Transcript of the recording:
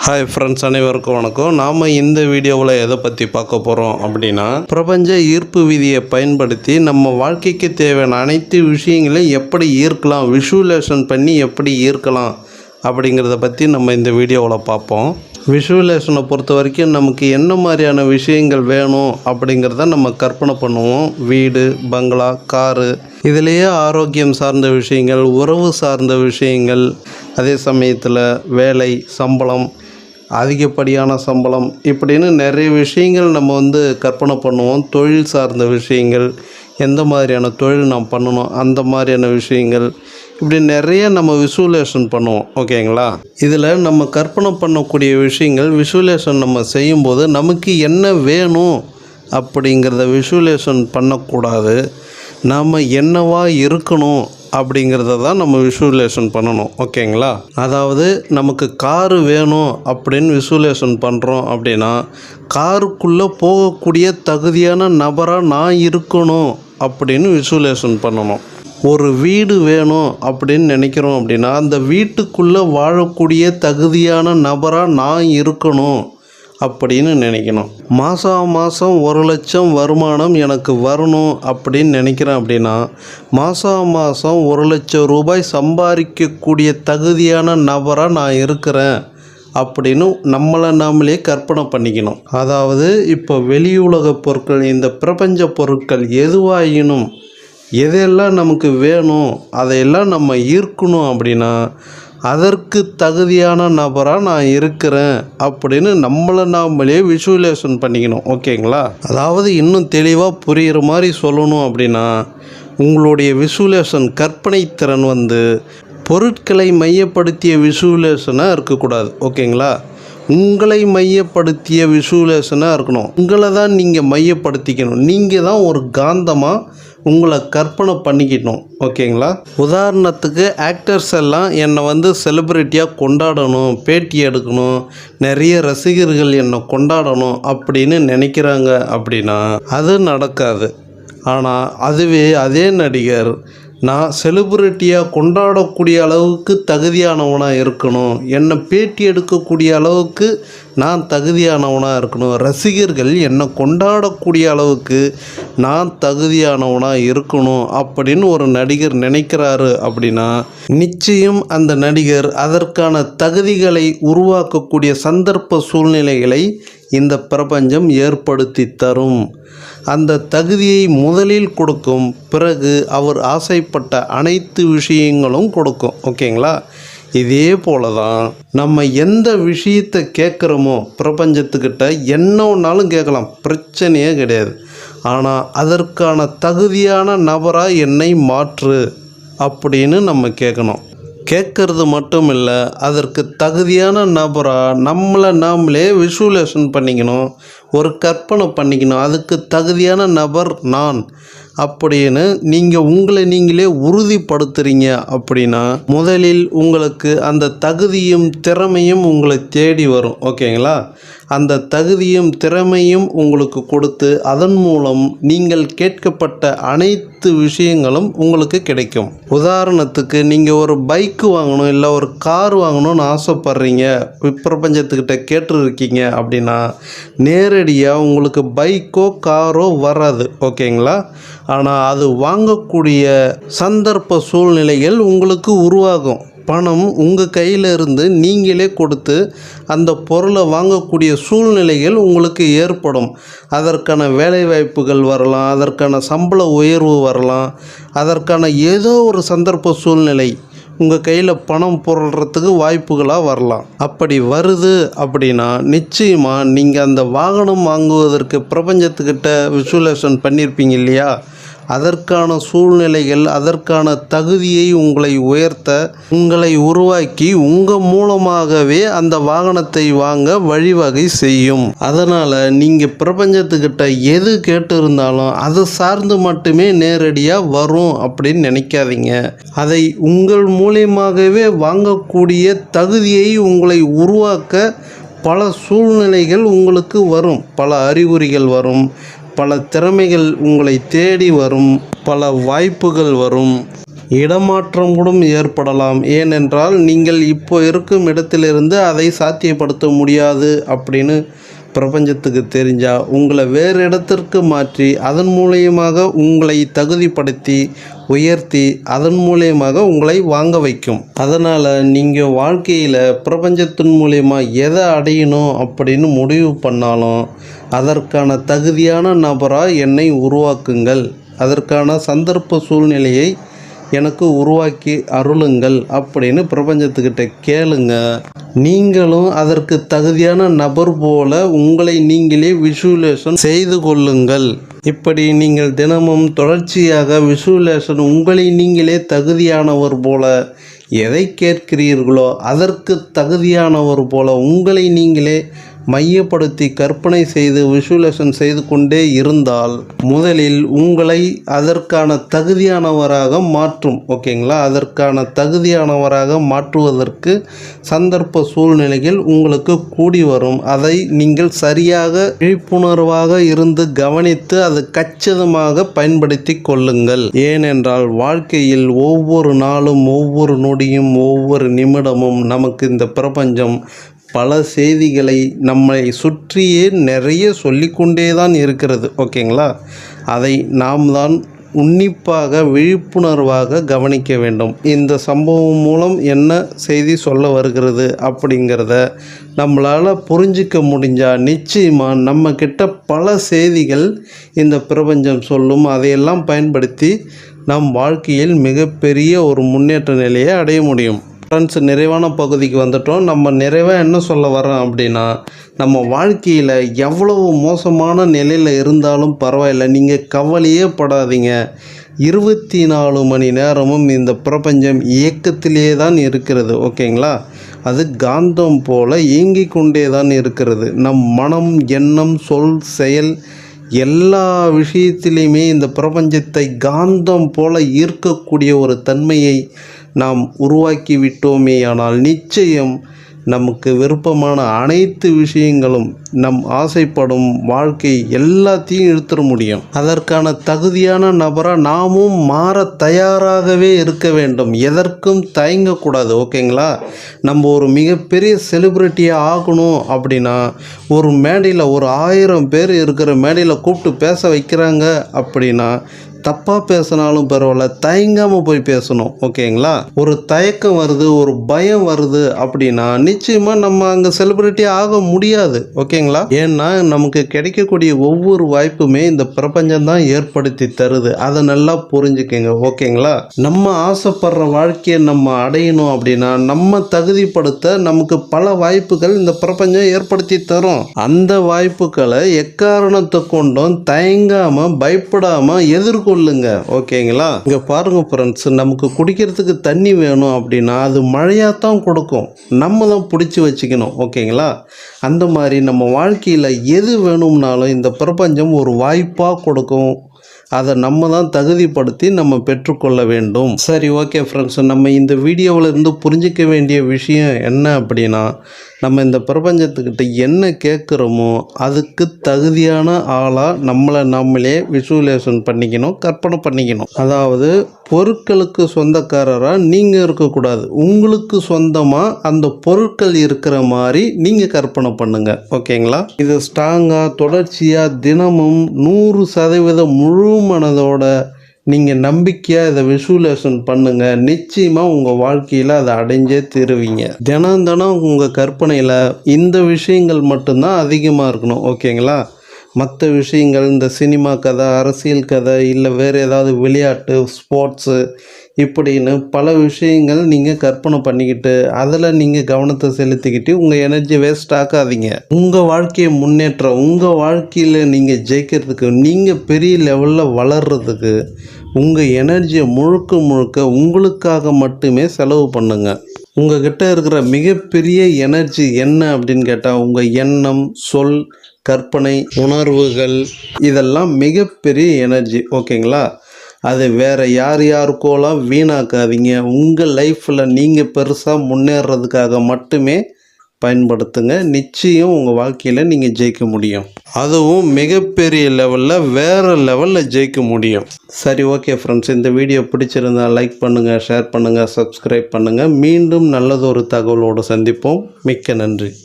Hi friends, அனைவருக்கும் வணக்கம். நாம் இந்த வீடியோவில் எதை பற்றி பார்க்க போகிறோம் அப்படின்னா, பிரபஞ்ச ஈர்ப்பு விதியை பயன்படுத்தி நம்ம வாழ்க்கைக்கு தேவையான அனைத்து விஷயங்களையும் எப்படி ஈர்க்கலாம், விஷுவலேஷன் பண்ணி எப்படி ஈர்க்கலாம் அப்படிங்கிறத பற்றி நம்ம இந்த வீடியோவில் பார்ப்போம். விஷுவலேஷனை பொறுத்த வரைக்கும் நமக்கு என்ன மாதிரியான விஷயங்கள் வேணும் அப்படிங்கிறத நம்ம கற்பனை பண்ணுவோம். வீடு, பங்களா, காரு, இதிலேயே ஆரோக்கியம் சார்ந்த விஷயங்கள், உறவு சார்ந்த விஷயங்கள், அதே சமயத்தில் வேலை, சம்பளம், அதிகப்படியான சம்பளம், இப்படின்னு நிறைய விஷயங்கள் நம்ம கற்பனை பண்ணுவோம். தொழில் சார்ந்த விஷயங்கள், எந்த மாதிரியான தொழில் நாம் பண்ணணும் அந்த மாதிரியான விஷயங்கள், இப்படி நிறைய நம்ம விஷுவலேஷன் பண்ணுவோம். ஓகேங்களா? இதில் நம்ம கற்பனை பண்ணக்கூடிய விஷயங்கள் விஷுவலேஷன் நம்ம செய்யும்போது நமக்கு என்ன வேணும் அப்படிங்கிறத விஷுவலேஷன் பண்ணக்கூடாது. நாம் என்னவா இருக்கணும் அப்படிங்கிறத தான் நம்ம விஷுவலேஷன் பண்ணணும். ஓகேங்களா? அதாவது நமக்கு காரு வேணும் அப்படின்னு விஷுவலேஷன் பண்ணுறோம் அப்படின்னா, காருக்குள்ளே போகக்கூடிய தகுதியான நபராக நான் இருக்கணும் அப்படின்னு விஷுவலேஷன் பண்ணணும். ஒரு வீடு வேணும் அப்படின்னு நினைக்கிறோம் அப்படின்னா, அந்த வீட்டுக்குள்ளே வாழக்கூடிய தகுதியான நபராக நான் இருக்கணும் அப்படின்னு நினைக்கணும். மாதம் 1 லட்சம் வருமானம் எனக்கு வரணும் அப்படின்னு நினைக்கிறேன் அப்படின்னா, மாதம் 1 லட்சம் ரூபாய் சம்பாதிக்கக்கூடிய தகுதியான நபராக நான் இருக்கிறேன் அப்படின்னு நம்மளை நாமளே கற்பனை பண்ணிக்கணும். அதாவது இப்போ வெளியுலக பொருட்கள், இந்த பிரபஞ்ச பொருட்கள் எதுவாயினும் எதெல்லாம் நமக்கு வேணும் அதையெல்லாம் நம்ம ஈர்க்கணும் அப்படின்னா, அதற்கு தகுதியான நபராக நான் இருக்கிறேன் அப்படின்னு நம்மளை நாமளே விஷுவலேஷன் பண்ணிக்கணும். ஓகேங்களா? அதாவது இன்னும் தெளிவாக புரிகிற மாதிரி சொல்லணும் அப்படின்னா, உங்களுடைய விஷுவலேஷன் கற்பனை திறன் பொருட்களை மையப்படுத்திய விஷுவலேஷனாக இருக்கக்கூடாது. ஓகேங்களா? உங்களை மையப்படுத்திய விஷுவலேஷனாக இருக்கணும். உங்களை தான் நீங்கள் மையப்படுத்திக்கணும். நீங்கள் தான் ஒரு காந்தமாக உங்களை கற்பனை பண்ணிக்கணும். ஓகேங்களா? உதாரணத்துக்கு ஆக்டர்ஸ் எல்லாம் என்னை செலிப்ரிட்டியாக கொண்டாடணும், பேட்டி எடுக்கணும், நிறைய ரசிகர்கள் என்னை கொண்டாடணும் அப்படின்னு நினைக்கிறாங்க அப்படின்னா அது நடக்காது. ஆனால் அதுவே அதே நடிகர் நான் செலிப்ரிட்டியாக கொண்டாடக்கூடிய அளவுக்கு தகுதியானவனாக இருக்கணும், என்னை பேட்டி எடுக்கக்கூடிய அளவுக்கு நான் தகுதியானவனாக இருக்கணும், ரசிகர்கள் என்னை கொண்டாடக்கூடிய அளவுக்கு நான் தகுதியானவனாக இருக்கணும் அப்படின்னு ஒரு நடிகர் நினைக்கிறாரு அப்படின்னா, நிச்சயம் அந்த நடிகர் அதற்கான தகுதிகளை உருவாக்கக்கூடிய சந்தர்ப்ப சூழ்நிலைகளை இந்த பிரபஞ்சம் ஏற்படுத்தி தரும். அந்த தகுதியை முதலில் கொடுக்கும், பிறகு அவர் ஆசைப்பட்ட அனைத்து விஷயங்களும் கொடுக்கும். ஓகேங்களா? இதே போல தான் நம்ம எந்த விஷயத்தை கேட்குறோமோ பிரபஞ்சத்துக்கிட்ட என்ன ஒன்றாலும் கேட்கலாம், பிரச்சனையே கிடையாது. ஆனால் அதற்கான தகுதியான நபராக என்னை மாற்று அப்படின்னு நம்ம கேட்கணும். கேட்கறது மட்டும் இல்லை, அதற்கு தகுதியான நபராக நம்மளை நாமளே விஷுவலேஷன் பண்ணிக்கணும், ஒரு கற்பனை பண்ணிக்கணும். அதுக்கு தகுதியான நபர் நான் அப்படின்னு நீங்கள் உங்களை நீங்களே உறுதிப்படுத்துகிறீங்க அப்படின்னா, முதலில் உங்களுக்கு அந்த தகுதியும் திறமையும் உங்களை தேடி வரும். ஓகேங்களா? அந்த தகுதியும் திறமையும் உங்களுக்கு கொடுத்து அதன் மூலம் நீங்கள் கேட்கப்பட்ட அனைத்து விஷயங்களும் உங்களுக்கு கிடைக்கும். உதாரணத்துக்கு நீங்கள் ஒரு பைக்கு வாங்கணும், இல்லை ஒரு கார் வாங்கணும்னு ஆசைப்படுறீங்க, பிரபஞ்சத்துக்கிட்ட கேட்டுருக்கீங்க அப்படின்னா, நேரடியாக உங்களுக்கு பைக்கோ காரோ வராது. ஓகேங்களா? ஆனால் அது வாங்கக்கூடிய சந்தர்ப்ப சூழ்நிலைகள் உங்களுக்கு உருவாகும். பணம் உங்கள் கையில் இருந்து நீங்களே கொடுத்து அந்த பொருளை வாங்கக்கூடிய சூழ்நிலைகள் உங்களுக்கு ஏற்படும். அதற்கான வேலைவாய்ப்புகள் வரலாம், அதற்கான சம்பள உயர்வு வரலாம், அதற்கான ஏதோ ஒரு சந்தர்ப்ப சூழ்நிலை உங்கள் கையில் பணம் போடுறதுக்கு வாய்ப்புகளாக வரலாம். அப்படி வருது அப்படின்னா நிச்சயமாக நீங்கள் அந்த வாகனம் வாங்குவதற்கு பிரபஞ்சத்துக்கிட்ட விஷுவலேஷன் பண்ணியிருப்பீங்க இல்லையா? அதற்கான சூழ்நிலைகள், அதற்கான தகுதியை உங்களை உயர்த்த, உங்களை உருவாக்கி உங்கள் மூலமாகவே அந்த வாகனத்தை வாங்க வழிவகை செய்யும். அதனால் நீங்கள் பிரபஞ்சத்துக்கிட்ட எது கேட்டு இருந்தாலும் அது சார்ந்து மட்டுமே நேரடியாக வரும் அப்படின்னு நினைக்காதீங்க. அதை உங்கள் மூலமாகவே வாங்கக்கூடிய தகுதியை உங்களை உருவாக்க பல சூழ்நிலைகள் உங்களுக்கு வரும், பல அறிகுறிகள் வரும், பல திறமைகள் உங்களை தேடி வரும், பல வாய்ப்புகள் வரும். இடமாற்றம் கூட ஏற்படலாம். ஏனென்றால் நீங்கள் இப்போ இருக்கும் இடத்திலிருந்து அதை சாத்தியப்படுத்த முடியாது அப்படின்னு பிரபஞ்சத்துக்கு தெரிஞ்சால் உங்களை வேறு இடத்திற்கு மாற்றி அதன் மூலியமாக உங்களை தகுதிப்படுத்தி உயர்த்தி அதன் மூலியமாக உங்களை வாங்க வைக்கும். அதனால் நீங்கள் வாழ்க்கையில் பிரபஞ்சத்தின் மூலியமாக எதை அடையணும் அப்படின்னு முடிவு பண்ணாலும் அதற்கான தகுதியான நபராக என்னை உருவாக்குங்கள், அதற்கான சந்தர்ப்ப சூழ்நிலையை எனக்கு உருவாக்கி அருளுங்கள் அப்படின்னு பிரபஞ்சத்துக்கிட்ட கேளுங்க. நீங்களும் அதற்கு தகுதியான நபர் போல உங்களை நீங்களே விஷுவலேஷன் செய்து கொள்ளுங்கள். இப்படி நீங்கள் தினமும் தொடர்ச்சியாக விஷுவலேஷன் உங்களை நீங்களே தகுதியானவர் போல எதை கேட்கிறீர்களோ அதற்கு தகுதியானவர் போல உங்களை நீங்களே மையப்படுத்தி கற்பனை செய்து விஷுவலேஷன் செய்து கொண்டே இருந்தால் முதலில் உங்களை அதற்கான தகுதியானவராக மாற்றும். ஓகேங்களா? அதற்கான தகுதியானவராக மாற்றுவதற்கு சந்தர்ப்ப சூழ்நிலைகள் உங்களுக்கு கூடி வரும். அதை நீங்கள் சரியாக விழிப்புணர்வாக இருந்து கவனித்து அது கச்சிதமாக பயன்படுத்தி கொள்ளுங்கள். ஏனென்றால் வாழ்க்கையில் ஒவ்வொரு நாளும் ஒவ்வொரு நொடியும் ஒவ்வொரு நிமிடமும் நமக்கு இந்த பிரபஞ்சம் பல செய்திகளை நம்மை சுற்றியே நிறைய சொல்லிக்கொண்டே தான் இருக்கிறது. ஓகேங்களா? அதை நாம் தான் உன்னிப்பாக விழிப்புணர்வாக கவனிக்க வேண்டும். இந்த சம்பவம் மூலம் என்ன செய்தி சொல்ல வருகிறது அப்படிங்கிறத நம்மளால் புரிஞ்சிக்க முடிஞ்சால் நிச்சயமாக நம்மக்கிட்ட பல செய்திகள் இந்த பிரபஞ்சம் சொல்லும். அதையெல்லாம் பயன்படுத்தி நம் வாழ்க்கையில் மிகப்பெரிய ஒரு முன்னேற்ற நிலையை அடைய முடியும். ஃப்ரெண்ட்ஸ், நிறைவான பகுதிக்கு வந்துட்டோம். நம்ம நிறைவாக என்ன சொல்ல வரோம் அப்படின்னா, நம்ம வாழ்க்கையில் எவ்வளவு மோசமான நிலையில் இருந்தாலும் பரவாயில்லை, நீங்கள் கவலையே படாதீங்க. 24 மணி நேரமும் இந்த பிரபஞ்சம் இயக்கத்திலே தான் இருக்கிறது. ஓகேங்களா? அது காந்தம் போல இயங்கிக் கொண்டே தான் இருக்கிறது. நம் மனம், எண்ணம், சொல், செயல் எல்லா விஷயத்திலையுமே இந்த பிரபஞ்சத்தை காந்தம் போல ஈர்க்கக்கூடிய ஒரு தன்மையை நாம் உருவாக்கி விட்டோமேயானால் நிச்சயம் நமக்கு விருப்பமான அனைத்து விஷயங்களும் நம் ஆசைப்படும் வாழ்க்கை எல்லாத்தையும் இழுத்துட முடியும். அதற்கான தகுதியான நபராக நாமும் மாற தயாராகவே இருக்க வேண்டும். எதற்கும் தயங்கக்கூடாது. ஓகேங்களா? நம்ம ஒரு மிகப்பெரிய செலிப்ரிட்டியாக ஆகணும் அப்படின்னா ஒரு மேடையில் ஒரு 1000 பேர் இருக்கிற மேடையில் கூப்பிட்டு பேச வைக்கிறாங்க அப்படின்னா தப்பாக பேசினாலும் பரவாயில்ல, தயங்காமல் போய் பேசணும். ஓகேங்களா? ஒரு தயக்கம் வருது, ஒரு பயம் வருது அப்படின்னா நிச்சயமாக நம்ம அங்கே செலிப்ரிட்டி ஆக முடியாது. ஓகேங்களா? ஏன்னா நமக்கு கிடைக்கக்கூடிய ஒவ்வொரு வாய்ப்புமே இந்த பிரபஞ்சம் தான் ஏற்படுத்தி தருது. அதை நல்லா புரிஞ்சுக்கங்க. ஓகேங்களா? நம்ம ஆசைப்படுற வாழ்க்கையை நம்ம அடையணும் அப்படின்னா நம்ம தகுதிப்படுத்த நமக்கு பல வாய்ப்புகள் இந்த பிரபஞ்சம் ஏற்படுத்தி தரும். அந்த வாய்ப்புகளை எக்காரணத்தை கொண்டும் தயங்காமல் பயப்படாமல் எதிர்கொள்ளுங்க. ஓகேங்களா? இங்க பாருங்க ஃப்ரெண்ட்ஸ், நமக்கு குடிக்கிறதுக்கு தண்ணி வேணும் அப்படின்னா அது மழையாத்தான் கொடுக்கும். நம்ம தான் பிடிச்சி வச்சுக்கணும். ஓகேங்களா? அந்த மாதிரி நம்ம வாழ்க்கையில் எது வேணும்னாலும் இந்த பிரபஞ்சம் ஒரு வாய்ப்பாக கொடுக்கும். அதை நம்ம தான் தகுதிப்படுத்தி நம்ம பெற்றுக்கொள்ள வேண்டும். சரி, ஓகே ஃப்ரெண்ட்ஸ், நம்ம இந்த வீடியோவில் இருந்து புரிஞ்சிக்க வேண்டிய விஷயம் என்ன அப்படின்னா, நம்ம இந்த பிரபஞ்சத்துக்கிட்ட என்ன கேட்குறோமோ அதுக்கு தகுதியான ஆளாக நம்மளை நம்மளே விஷுவலேஷன் பண்ணிக்கணும், கற்பனை பண்ணிக்கணும். அதாவது பொருட்களுக்கு சொந்தக்காரராக நீங்கள் இருக்கக்கூடாது. உங்களுக்கு சொந்தமாக அந்த பொருட்கள் இருக்கிற மாதிரி நீங்கள் கற்பனை பண்ணுங்கள். ஓகேங்களா? இது ஸ்ட்ராங்காக தொடர்ச்சியாக தினமும் 100% முழு மனதோட நீங்கள் நம்பிக்கையாக இதை விஷுவலேஷன் பண்ணுங்கள். நிச்சயமாக உங்கள் வாழ்க்கையில் அதை அடைஞ்சே தருவீங்க. தினம் தினம் உங்கள் கற்பனையில் இந்த விஷயங்கள் மட்டும்தான் அதிகமாக இருக்கணும். ஓகேங்களா? மற்ற விஷயங்கள் இந்த சினிமா கதை, அரசியல் கதை, இல்லை வேறு ஏதாவது விளையாட்டு, ஸ்போர்ட்ஸு இப்படின்னு பல விஷயங்கள் நீங்கள் கற்பனை பண்ணிக்கிட்டு அதில் நீங்கள் கவனத்தை செலுத்திக்கிட்டு உங்கள் எனர்ஜி வேஸ்ட் ஆக்காதீங்க. உங்கள் வாழ்க்கையை முன்னேற்ற, உங்கள் வாழ்க்கையில் நீங்கள் ஜெயிக்கிறதுக்கு, நீங்கள் பெரிய லெவலில் வளர்கிறதுக்கு உங்கள் எனர்ஜியை முழுக்க முழுக்க உங்களுக்காக மட்டுமே செலவு பண்ணுங்கள். உங்கள்கிட்ட இருக்கிற மிகப்பெரிய எனர்ஜி என்ன அப்படின்னு கேட்டால் உங்கள் எண்ணம், சொல், கற்பனை, உணர்வுகள் இதெல்லாம் மிகப்பெரிய எனர்ஜி. ஓகேங்களா? அது வேறு யாருக்கோலாம் வீணாக்காதீங்க. உங்கள் லைஃப்பில் நீங்கள் பெருசாக முன்னேறதுக்காக மட்டுமே பயன்படுத்துங்க. நிச்சயம் உங்கள் வாழ்க்கையில் நீங்கள் ஜெயிக்க முடியும். அதுவும் மிகப்பெரிய லெவலில் வேறு லெவலில் ஜெயிக்க முடியும். சரி, ஓகே ஃப்ரெண்ட்ஸ், இந்த வீடியோ பிடிச்சிருந்தால் லைக் பண்ணுங்கள், ஷேர் பண்ணுங்கள், சப்ஸ்கிரைப் பண்ணுங்கள். மீண்டும் நல்லதொரு தகவலோடு சந்திப்போம். மிக்க நன்றி.